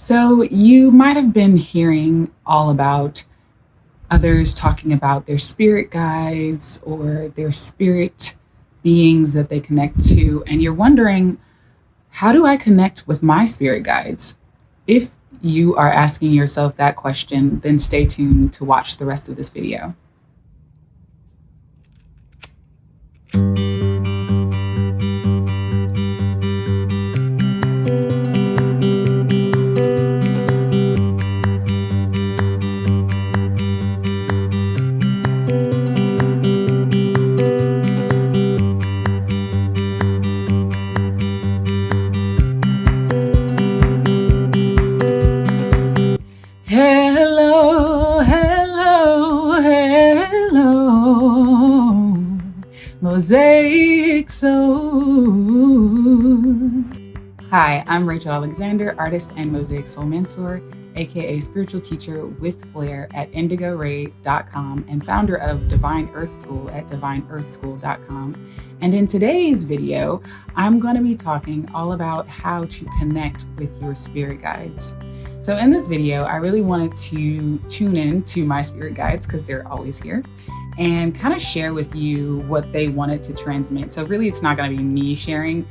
So, you might have been hearing all about others talking about their spirit guides or their spirit beings that they connect to, and you're wondering, how do I connect with my spirit guides? If you are asking yourself that question, then stay tuned to watch the rest of this video. Hello, hello, hello, Mosaic Souls. Hi, I'm Rachael Alexander, artist and Mosaic Soul mentor, aka spiritual teacher with flair at indigoray.com and founder of Divine Earth School at divineearthschool.com. And in today's video, I'm going to be talking all about how to connect with your spirit guides. So in this video, I really wanted to tune in to my spirit guides because they're always here and kind of share with you what they wanted to transmit. So really, it's not going to be me sharing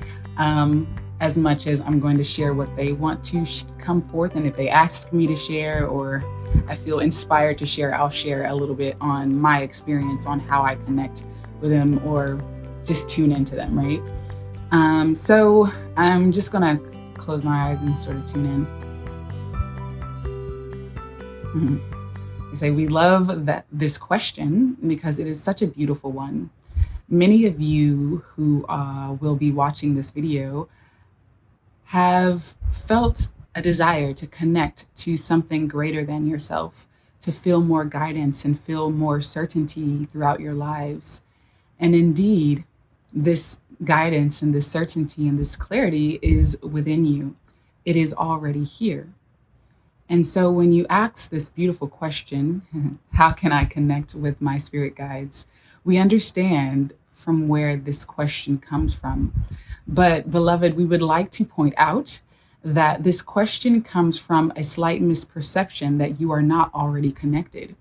as much as I'm going to share what they want to come forth. And if they ask me to share or I feel inspired to share, I'll share a little bit on my experience on how I connect with them or just tune into them, right? So I'm just going to close my eyes and sort of tune in. I say we love this question because it is such a beautiful one. Many of you who will be watching this video have felt a desire to connect to something greater than yourself, to feel more guidance and feel more certainty throughout your lives. And indeed, this guidance and this certainty and this clarity is within you. It is already here. And so when you ask this beautiful question, how can I connect with my spirit guides? We understand from where this question comes from. But beloved, we would like to point out that this question comes from a slight misperception that you are not already connected.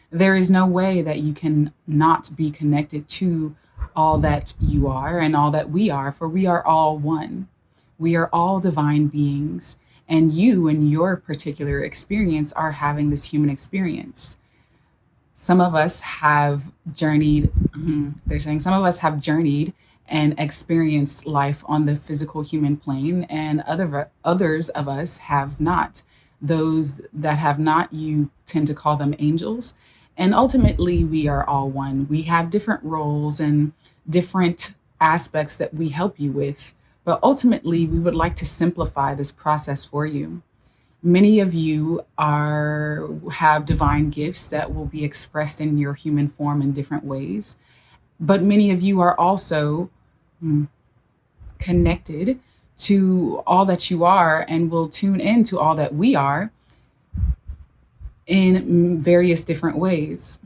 There is no way that you can not be connected to all that you are and all that we are, for we are all one. We are all divine beings. And you, in your particular experience, are having this human experience. Some of us have journeyed, they're saying some of us have journeyed and experienced life on the physical human plane, and others of us have not. Those that have not, you tend to call them angels. And ultimately, we are all one. We have different roles and different aspects that we help you with. But ultimately, we would like to simplify this process for you. Many of you have divine gifts that will be expressed in your human form in different ways. But many of you are also connected to all that you are and will tune into all that we are in various different ways.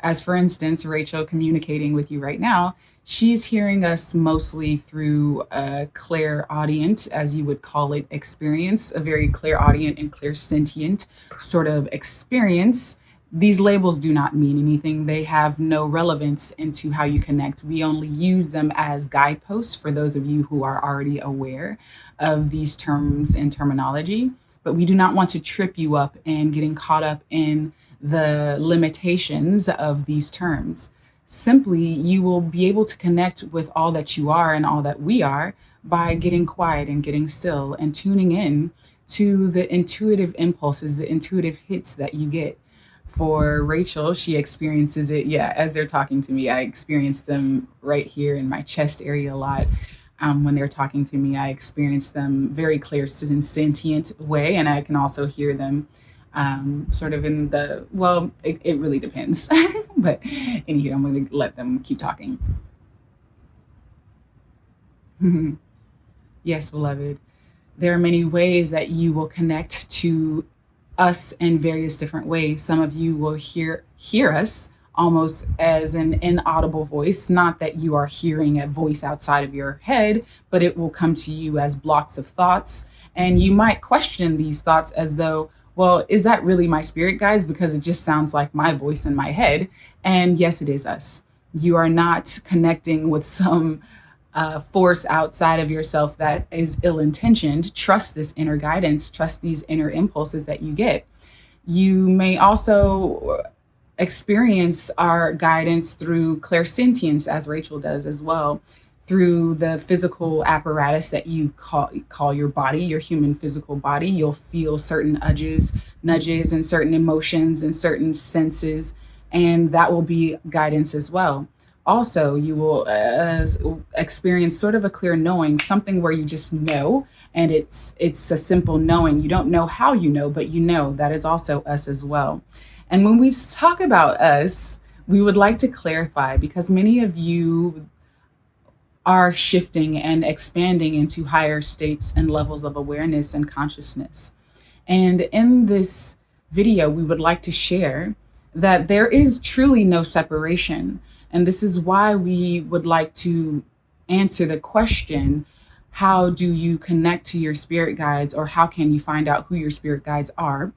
As for instance, Rachel communicating with you right now, she's hearing us mostly through a clairaudient, as you would call it, experience, a very clairaudient and clairsentient sort of experience. These labels do not mean anything. They have no relevance into how you connect. We only use them as guideposts for those of you who are already aware of these terms and terminology. But we do not want to trip you up and getting caught up in the limitations of these terms. Simply, you will be able to connect with all that you are and all that we are by getting quiet and getting still and tuning in to the intuitive impulses, the intuitive hits that you get. For Rachel, she experiences it, as they're talking to me. I experience them right here in my chest area a lot. When they're talking to me, I experience them very clear, sentient way, and I can also hear them sort of in the, it really depends. But anywho, I'm going to let them keep talking. Yes, beloved, there are many ways that you will connect to us in various different ways. Some of you will hear us almost as an inaudible voice, not that you are hearing a voice outside of your head, but it will come to you as blocks of thoughts, And you might question these thoughts as though, well, is that really my spirit guides? Because it just sounds like my voice in my head. And yes, it is us. You are not connecting with some force outside of yourself that is ill intentioned. Trust this inner guidance, trust these inner impulses that you get. You may also experience our guidance through clairsentience, as Rachel does as well, through the physical apparatus that you call your body, your human physical body. You'll feel certain nudges, and certain emotions and certain senses, and that will be guidance as well. Also, you will experience sort of a clear knowing, something where you just know, and it's a simple knowing. You don't know how you know, but you know. That is also us as well. And when we talk about us, we would like to clarify, because many of you are shifting and expanding into higher states and levels of awareness and consciousness. And in this video, we would like to share that there is truly no separation. And this is why we would like to answer the question, how do you connect to your spirit guides, or how can you find out who your spirit guides are?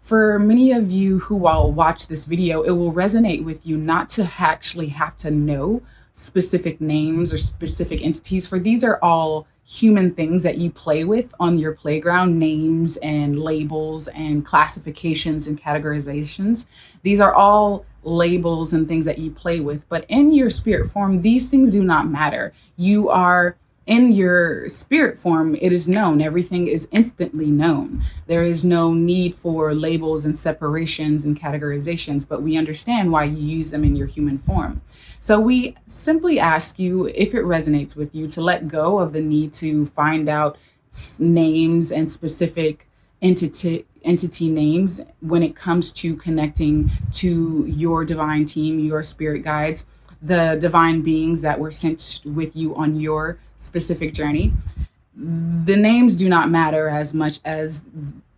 For many of you who will watch this video, it will resonate with you not to actually have to know specific names or specific entities, for these are all human things that you play with on your playground, names and labels and classifications and categorizations. These are all labels and things that you play with, but in your spirit form, these things do not matter. You are in your spirit form, it is known. Everything is instantly known. There is no need for labels and separations and categorizations, but we understand why you use them in your human form. So we simply ask you, if it resonates with you, to let go of the need to find out names and specific entity names when it comes to connecting to your divine team, your spirit guides, the divine beings that were sent with you on your specific journey. The names do not matter as much as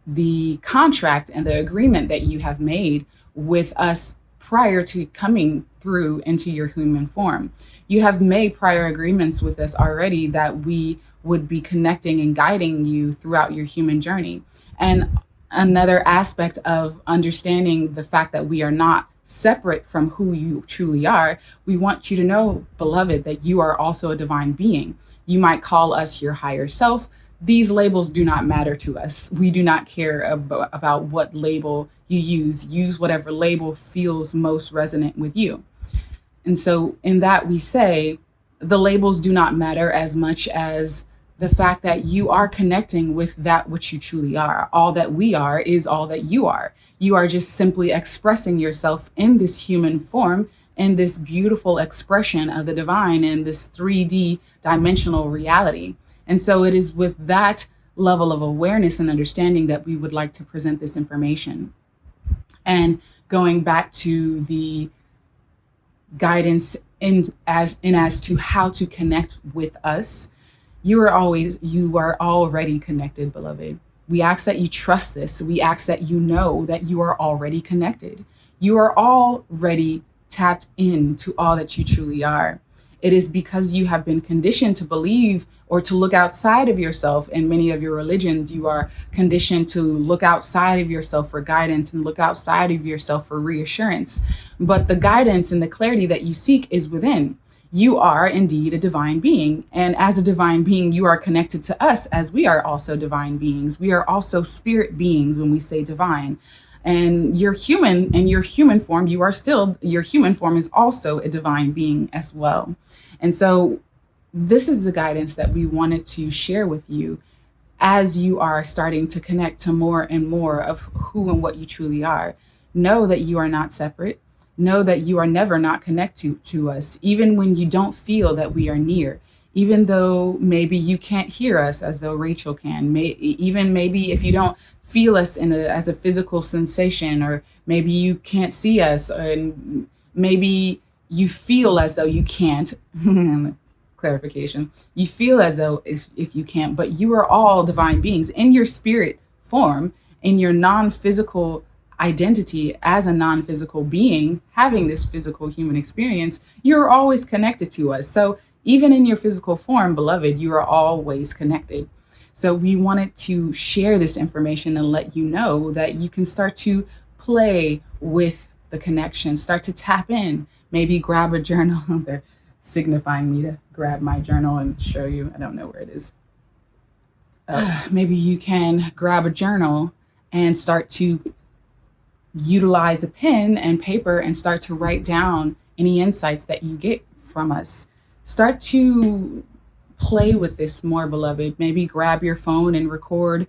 the contract and the agreement that you have made with us prior to coming through into your human form. You have made prior agreements with us already that we would be connecting and guiding you throughout your human journey. And another aspect of understanding the fact that we are not separate from who you truly are, we want you to know, beloved, that you are also a divine being. You might call us your higher self. These labels do not matter to us. We do not care about what label you use. Use whatever label feels most resonant with you. And so in that, we say the labels do not matter as much as the fact that you are connecting with that which you truly are. All that we are is all that you are. You are just simply expressing yourself in this human form, in this beautiful expression of the divine, in this 3D dimensional reality. And so it is with that level of awareness and understanding that we would like to present this information. And going back to the guidance as to how to connect with us, you are already connected, beloved. We ask that you trust this. We ask that you know that you are already connected. You are already tapped into all that you truly are. It is because you have been conditioned to believe or to look outside of yourself. In many of your religions, you are conditioned to look outside of yourself for guidance and look outside of yourself for reassurance. But the guidance and the clarity that you seek is within. You are indeed a divine being. And as a divine being, you are connected to us as we are also divine beings. We are also spirit beings when we say divine. And you're human, and your human form, your human form is also a divine being as well. And so this is the guidance that we wanted to share with you as you are starting to connect to more and more of who and what you truly are. Know that you are not separate. Know that you are never not connected to us, even when you don't feel that we are near, even though maybe you can't hear us as though Rachel can, even maybe if you don't feel us as a physical sensation, or maybe you can't see us, and maybe you feel as though you can't. Clarification. You feel as though if you can't, but you are all divine beings in your spirit form, in your non-physical identity as a non-physical being, having this physical human experience. You're always connected to us. So even in your physical form, beloved, you are always connected. So we wanted to share this information and let you know that you can start to play with the connection, start to tap in, maybe grab a journal. They're signifying me to grab my journal and show you. I don't know where it is. Maybe you can grab a journal and start to utilize a pen and paper and start to write down any insights that you get from us. Start to play with this more, beloved. Maybe grab your phone and record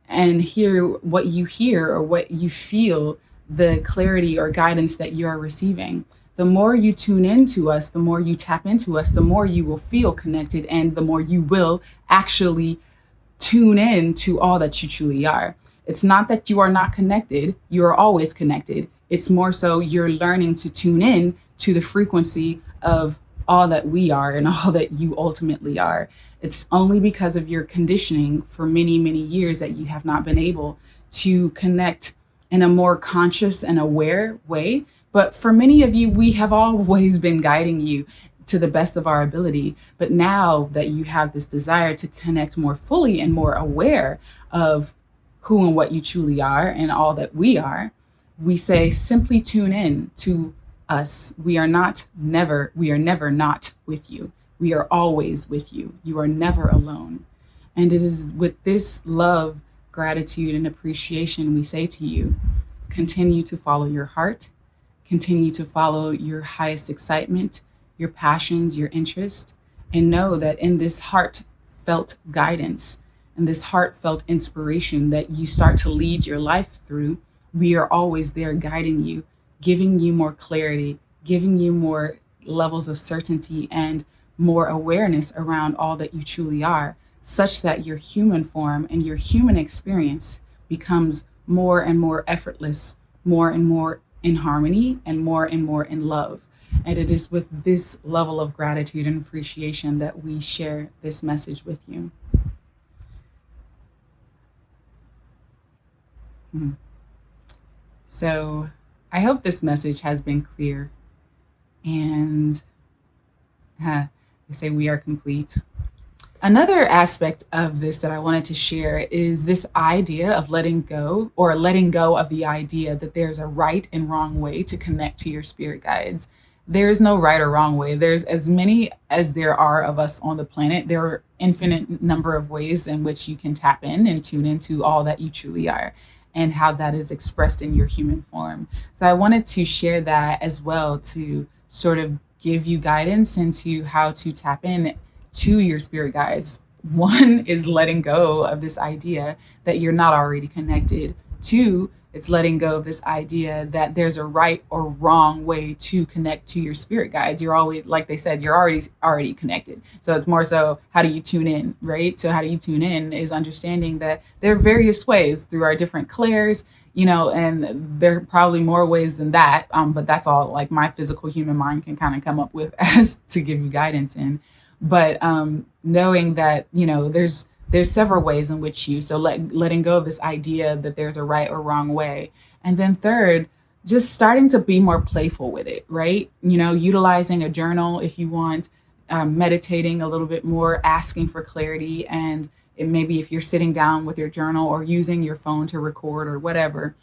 and hear what you hear or what you feel, the clarity or guidance that you are receiving. The more you tune into us, the more you tap into us, the more you will feel connected, and the more you will actually tune in to all that you truly are. It's not that you are not connected. You are always connected. It's more so you're learning to tune in to the frequency of all that we are and all that you ultimately are. It's only because of your conditioning for many, many years that you have not been able to connect in a more conscious and aware way. But for many of you, we have always been guiding you to the best of our ability. But now that you have this desire to connect more fully and more aware of who and what you truly are and all that we are, we say simply tune in to us. We are never not with you. We are always with you. You are never alone. And it is with this love, gratitude, and appreciation we say to you, continue to follow your heart, continue to follow your highest excitement, your passions, your interests, and know that in this heartfelt guidance and this heartfelt inspiration that you start to lead your life through, we are always there guiding you, giving you more clarity, giving you more levels of certainty and more awareness around all that you truly are, such that your human form and your human experience becomes more and more effortless, more and more in harmony, and more in love. And it is with this level of gratitude and appreciation that we share this message with you. So I hope this message has been clear, and they say we are complete. Another aspect of this that I wanted to share is this idea of letting go of the idea that there's a right and wrong way to connect to your spirit guides. There is no right or wrong way. There's as many as there are of us on the planet. There are infinite number of ways in which you can tap in and tune into all that you truly are and how that is expressed in your human form. So I wanted to share that as well to sort of give you guidance into how to tap in to your spirit guides. One is letting go of this idea that you're not already connected. Two, it's letting go of this idea that there's a right or wrong way to connect to your spirit guides. You're always, like they said, you're already connected. So it's more so, how do you tune in, right? So how do you tune in is understanding that there are various ways through our different clairs, and there are probably more ways than that. But that's all like my physical human mind can kind of come up with as to give you guidance in. But knowing that, there's several ways in which letting go of this idea that there's a right or wrong way. And then third, just starting to be more playful with it, right? Utilizing a journal if you want, meditating a little bit more, asking for clarity. And maybe if you're sitting down with your journal or using your phone to record or whatever,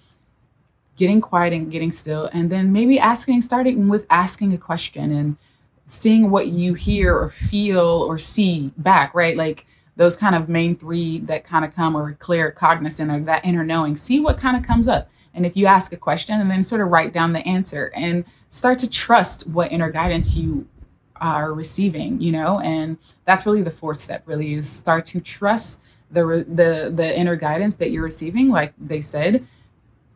getting quiet and getting still. And then maybe starting with asking a question and seeing what you hear or feel or see back, right? Like those kind of main three that kind of come, or clear, cognizant, or that inner knowing. See what kind of comes up. And if you ask a question, and then sort of write down the answer and start to trust what inner guidance you are receiving, and that's really the fourth step, really, is start to trust the inner guidance that you're receiving. Like they said,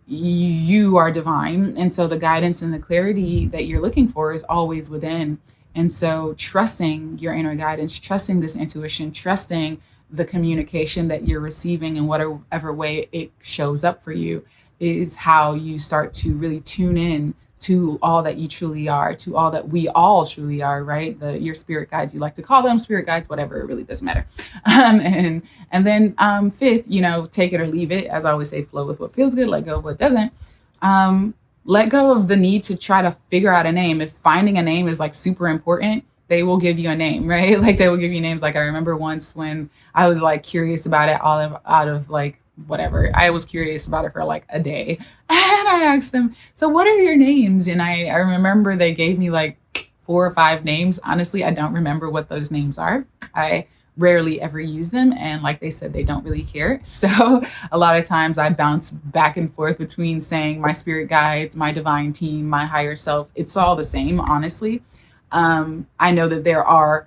you are divine. And so the guidance and the clarity that you're looking for is always within. And so trusting your inner guidance, trusting this intuition, trusting the communication that you're receiving in whatever way it shows up for you is how you start to really tune in to all that you truly are, to all that we all truly are, right? Your spirit guides, you like to call them spirit guides, whatever, it really doesn't matter. And then fifth, take it or leave it. As I always say, flow with what feels good, let go of what doesn't. Let go of the need to try to figure out a name. If finding a name is like super important, they will give you a name, right? Like they will give you names. Like I remember once when I was like curious about it out of like whatever. I was curious about it for like a day. And I asked them, so what are your names? And I remember they gave me like 4 or 5 names. Honestly, I don't remember what those names are. I rarely ever use them. And like they said, they don't really care. So a lot of times I bounce back and forth between saying my spirit guides, my divine team, my higher self. It's all the same, honestly. I know that there are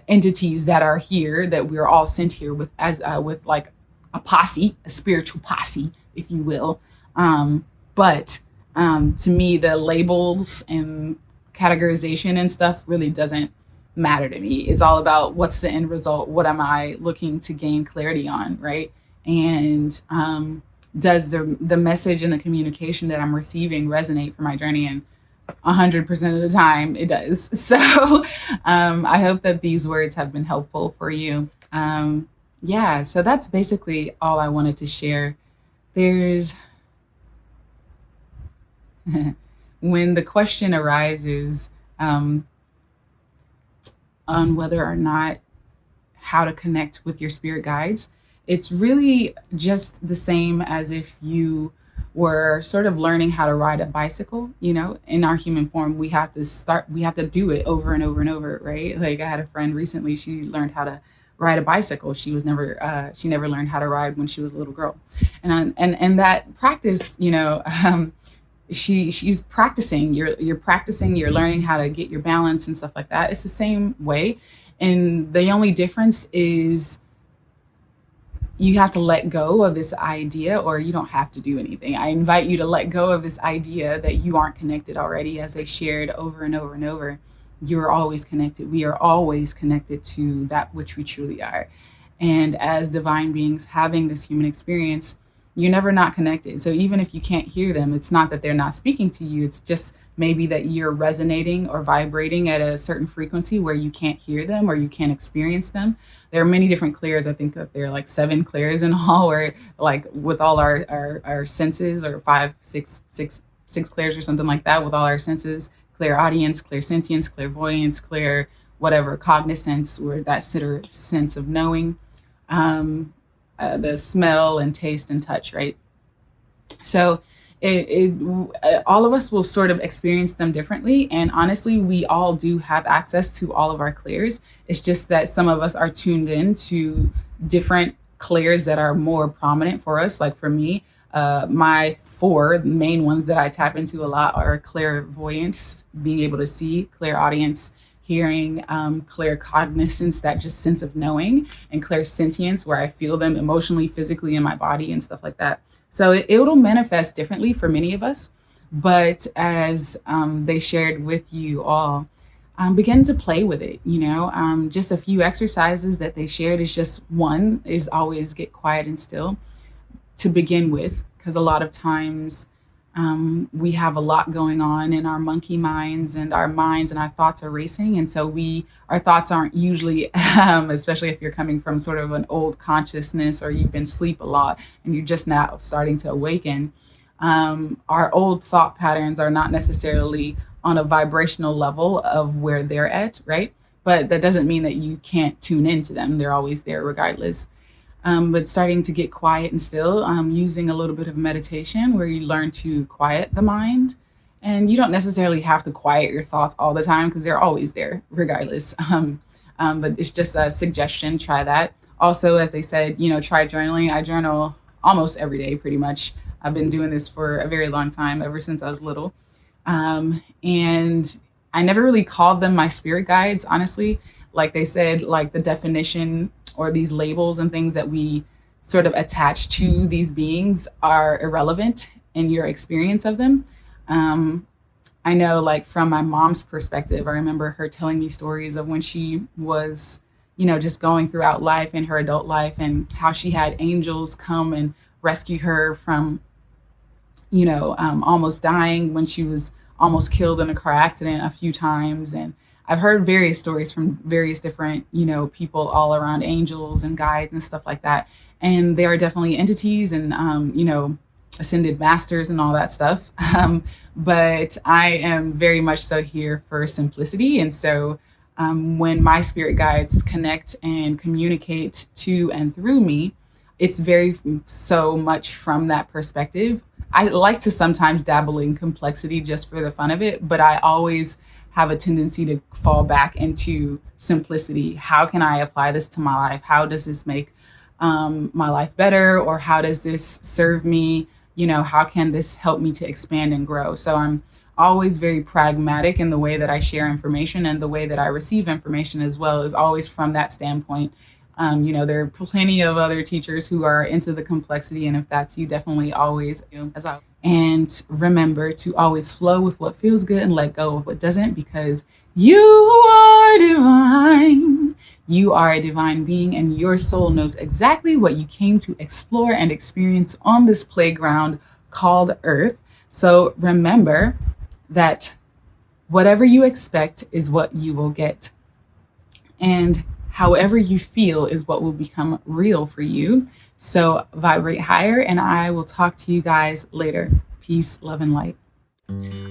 entities that are here that we're all sent here with with like a posse, a spiritual posse, if you will. But to me, the labels and categorization and stuff really doesn't matter to me. It's all about what's the end result? What am I looking to gain clarity on, right? And does the message and the communication that I'm receiving resonate for my journey? And 100% of the time it does. So I hope that these words have been helpful for you. Yeah, so that's basically all I wanted to share. There's when the question arises on whether or not how to connect with your spirit guides, it's really just the same as if you were sort of learning how to ride a bicycle. In our human form, we have to do it over and over and over, right? Like I had a friend recently, she learned how to ride a bicycle. She never learned how to ride when she was a little girl. And that practice, she's practicing. You're practicing, you're learning how to get your balance and stuff like that. It's the same way. And the only difference is you have to let go of this idea, or you don't have to do anything. I invite you to let go of this idea that you aren't connected already, as they shared over and over and over. You're always connected. We are always connected to that which we truly are. And as divine beings having this human experience, you're never not connected. So even if you can't hear them, it's not that they're not speaking to you. It's just maybe that you're resonating or vibrating at a certain frequency where you can't hear them or you can't experience them. There are many different clairs. I think that there are like 7 clairs in all, where like with all our senses, or 5, 6 clairs or something like that, with all our senses, clairaudience, clairsentience, clairvoyance, clair whatever, cognizance, or that sense of knowing, the smell and taste and touch, right? So all of us will sort of experience them differently. And honestly, we all do have access to all of our clairs. It's just that some of us are tuned in to different clairs that are more prominent for us. Like for me, my 4 main ones that I tap into a lot are clairvoyance, being able to see, clairaudience, hearing, claircognizance, that just sense of knowing, and clairsentience, where I feel them emotionally, physically in my body and stuff like that. So it'll manifest differently for many of us. But as they shared with you all, begin to play with it. Just a few exercises that they shared is just one is always get quiet and still to begin with, because a lot of times we have a lot going on in our monkey minds, and our thoughts are racing. And so our thoughts aren't usually, especially if you're coming from sort of an old consciousness, or you've been asleep a lot and you're just now starting to awaken. Our old thought patterns are not necessarily on a vibrational level of where they're at, right? But that doesn't mean that you can't tune into them. They're always there regardless. But starting to get quiet and still, using a little bit of meditation where you learn to quiet the mind. And you don't necessarily have to quiet your thoughts all the time, because they're always there regardless. But it's just a suggestion. Try that. Also, as they said, try journaling. I journal almost every day, pretty much. I've been doing this for a very long time, ever since I was little. And I never really called them my spirit guides, honestly. Like they said, like the definition or these labels and things that we sort of attach to these beings are irrelevant in your experience of them. I know, like from my mom's perspective, I remember her telling me stories of when she was, just going throughout life in her adult life, and how she had angels come and rescue her from, almost dying, when she was almost killed in a car accident a few times. And I've heard various stories from various different, people all around angels and guides and stuff like that. And they are definitely entities and, ascended masters and all that stuff. But I am very much so here for simplicity. And so when my spirit guides connect and communicate to and through me, it's very so much from that perspective. I like to sometimes dabble in complexity just for the fun of it, but I always have a tendency to fall back into simplicity. How can I apply this to my life? How does this make my life better? Or how does this serve me? How can this help me to expand and grow? So I'm always very pragmatic in the way that I share information, and the way that I receive information as well is always from that standpoint. There are plenty of other teachers who are into the complexity, and if that's you, definitely always and remember to always flow with what feels good and let go of what doesn't, because you are divine. You are a divine being, and your soul knows exactly what you came to explore and experience on this playground called Earth. So remember that whatever you expect is what you will get. And however you feel is what will become real for you. So vibrate higher, and I will talk to you guys later. Peace, love, and light.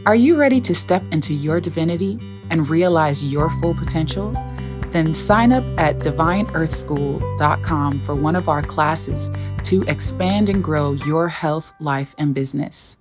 Are you ready to step into your divinity and realize your full potential? Then sign up at divineearthschool.com for one of our classes to expand and grow your health, life, and business.